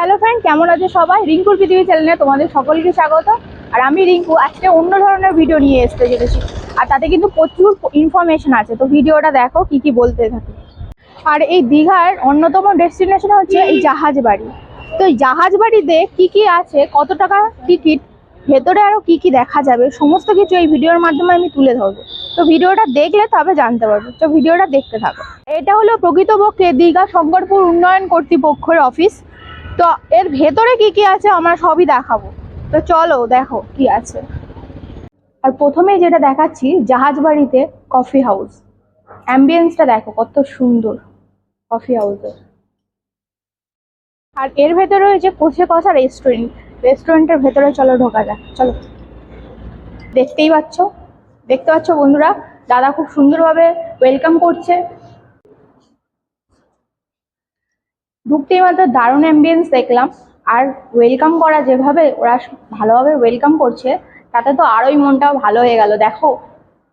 Hello friend, কেমন আছে সবাই? রিঙ্কুর পৃথিবী চ্যানেলে তোমাদের সকলকে স্বাগত। আর আমি রিঙ্কু আজকে অন্য ধরনের ভিডিও নিয়ে আসতে চলেছি, আর তাতে কিন্তু প্রচুর ইনফরমেশন আছে। তো ভিডিওটা দেখো কি কি বলতে থাকে। আর এই দীঘার অন্যতম ডেস্টিনেশন হচ্ছে এই জাহাজ বাড়ি। তো এই জাহাজ বাড়িতে কি কি আছে, কত টাকা টিকিট, ভেতরে আরো কি কি দেখা যাবে, সমস্ত কিছু এই ভিডিওর মাধ্যমে আমি তুলে ধরবো। তো ভিডিওটা দেখলে তবে জানতে পারবো। তো ভিডিওটা দেখতে থাকো। এটা হলো প্রকৃতপক্ষে দীঘা শঙ্করপুর উন্নয়ন কর্তৃপক্ষের অফিস। তো এর ভেতরে কি কি আছে আমরা সবই দেখাবো। তো চলো দেখো কি আছে। আর প্রথমে যেটা দেখাচ্ছি, জাহাজ বাড়িতে কফি হাউস। অ্যাম্বিয়েন্সটা দেখো কত সুন্দর কফি হাউসের। আর এর ভেতরে রয়েছে কষে কষা রেস্টুরেন্ট। রেস্টুরেন্টের ভেতরে চলো ঢোকা যাক, চলো। দেখতে পাচ্ছ বন্ধুরা, দাদা খুব সুন্দরভাবে ওয়েলকাম করছে। ঢুকতেই মাত্র দারুণ অ্যাম্বিয়েন্স দেখলাম। আর ওয়েলকাম করা যেভাবে ওরা ভালোভাবে ওয়েলকাম করছে, তাতে তো আরোই মনটাও ভালো হয়ে গেল। দেখো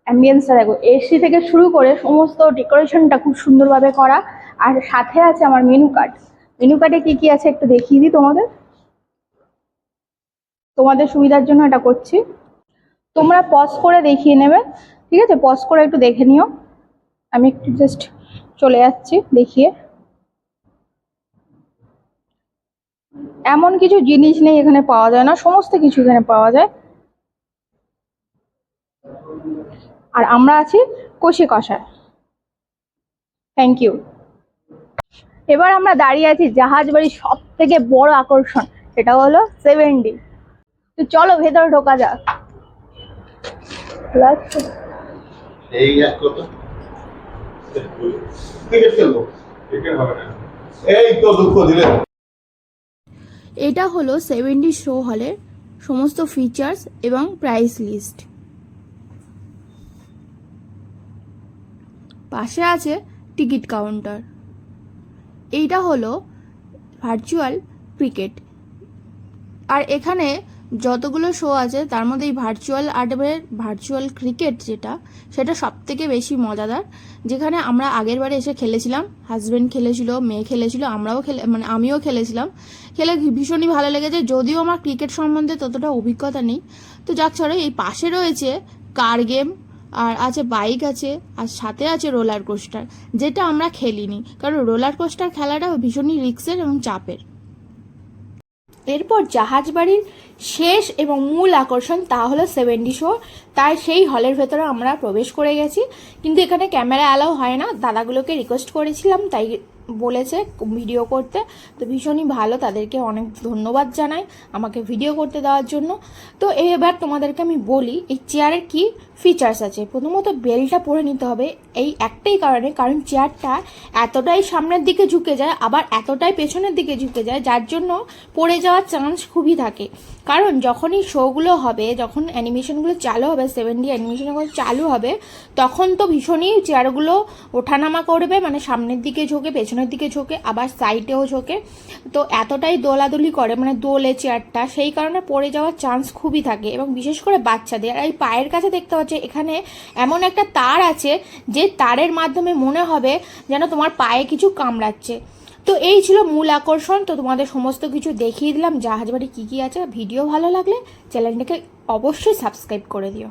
অ্যাম্বিয়েন্সটা দেখো, এসি থেকে শুরু করে সমস্ত ডেকোরেশনটা খুব সুন্দরভাবে করা। আর সাথে আছে আমার মেনু কার্ড। মেনু কার্ডে কি কি আছে একটু দেখিয়ে দিই তোমাদের সুবিধার জন্য এটা করছি। তোমরা পজ করে দেখিয়ে নেবে, ঠিক আছে? পজ করে একটু দেখে নিও। আমি একটু জাস্ট চলে যাচ্ছি দেখিয়ে। এমন কিছু জিনিস নেই এখানে পাওয়া যায় না, সমস্ত কিছু এখানে পাওয়া যায়। আর আমরা আছি কষে কষায়। Thank you. এবার আমরা দাঁড়িয়ে আছি জাহাজ বাড়ির সব থেকে বড় আকর্ষণ, সেটা হলো 7D। তো চলো ভেতরে ঢোকা যাক। এই এক কত টিকিট ফেলবো, টিকিট হবে না, এই তো দুঃখ দিলে। এটা হলো 7D শো হলের সমস্ত ফিচার্স এবং প্রাইস লিস্ট। পাশে আছে টিকিট কাউন্টার। এইটা হলো ভার্চুয়াল ক্রিকেট। আর এখানে যতগুলো শো আছে তার মধ্যে এই ভার্চুয়াল ক্রিকেট সেটা সব থেকে বেশি মজাদার। যেখানে আমরা আগের বারে এসে খেলেছিলাম, হাজব্যান্ড খেলেছিল, মেয়ে খেলেছিল, আমিও খেলেছিলাম। খেলে ভীষণই ভালো লেগেছে, যদিও আমার ক্রিকেট সম্বন্ধে ততটা অভিজ্ঞতা নেই। তো যাক ছাড়ো, এই পাশে রয়েছে কার গেম, আর আছে বাইক আছে, আর সাথে আছে রোলার কোস্টার, যেটা আমরা খেলিনি, কারণ রোলার কোস্টার খেলাটা ভীষণই রিস্কের এবং চাপের। এরপর জাহাজ বাড়ির শেষ এবং মূল আকর্ষণ, তা হলো 7D শো। তাই সেই হলের ভেতরে আমরা প্রবেশ করে গেছি, কিন্তু এখানে ক্যামেরা অ্যালাউ হয় না। দাদাগুলোকে রিকোয়েস্ট করেছিলাম, তাই বলেছে ভিডিও করতে। তো ভীষণই ভালো, তাদেরকে অনেক ধন্যবাদ জানাই আমাকে ভিডিও করতে দেওয়ার জন্য। তো এবার তোমাদেরকে আমি বলি এই চেয়ারের কি ফিচার্স আছে। প্রথমত বেলটা পরে নিতে হবে, এই একটাই কারণে, কারণ চেয়ারটা এতটাই সামনের দিকে ঝুঁকে যায়, আবার এতটাই পেছনের দিকে ঝুঁকে যায়, যার জন্য পড়ে যাওয়ার চান্স খুবই থাকে। কারণ যখনই শোগুলো হবে, যখন অ্যানিমেশনগুলো চালু হবে, 7D অ্যানিমেশনগুলো চালু হবে, তখন তো ভীষণই চেয়ারগুলো ওঠানামা করবে, মানে সামনের দিকে ঝোঁকে, পেছনের দিকে ঝোঁকে, আবার সাইডেও ঝোঁকে। তো এতটাই দোলাদুলি করে, মানে দোলে চেয়ারটা, সেই কারণে পড়ে যাওয়ার চান্স খুবই থাকে, এবং বিশেষ করে বাচ্চাদের। আর এই পায়ের কাছে দেখতে পাচ্ছ এখানে এমন একটা তার আছে, যে তারের মাধ্যমে মনে হবে যেন তোমার পায়ে কিছু কামড়াচ্ছে। তো এই ছিল মূল আকর্ষণ। তো তোমাদের সমস্ত কিছু দেখিয়ে দিলাম জাহাজ বাড়ি কী কী আছে। ভিডিও ভালো লাগলে চ্যানেলটাকে অবশ্যই সাবস্ক্রাইব করে দিও।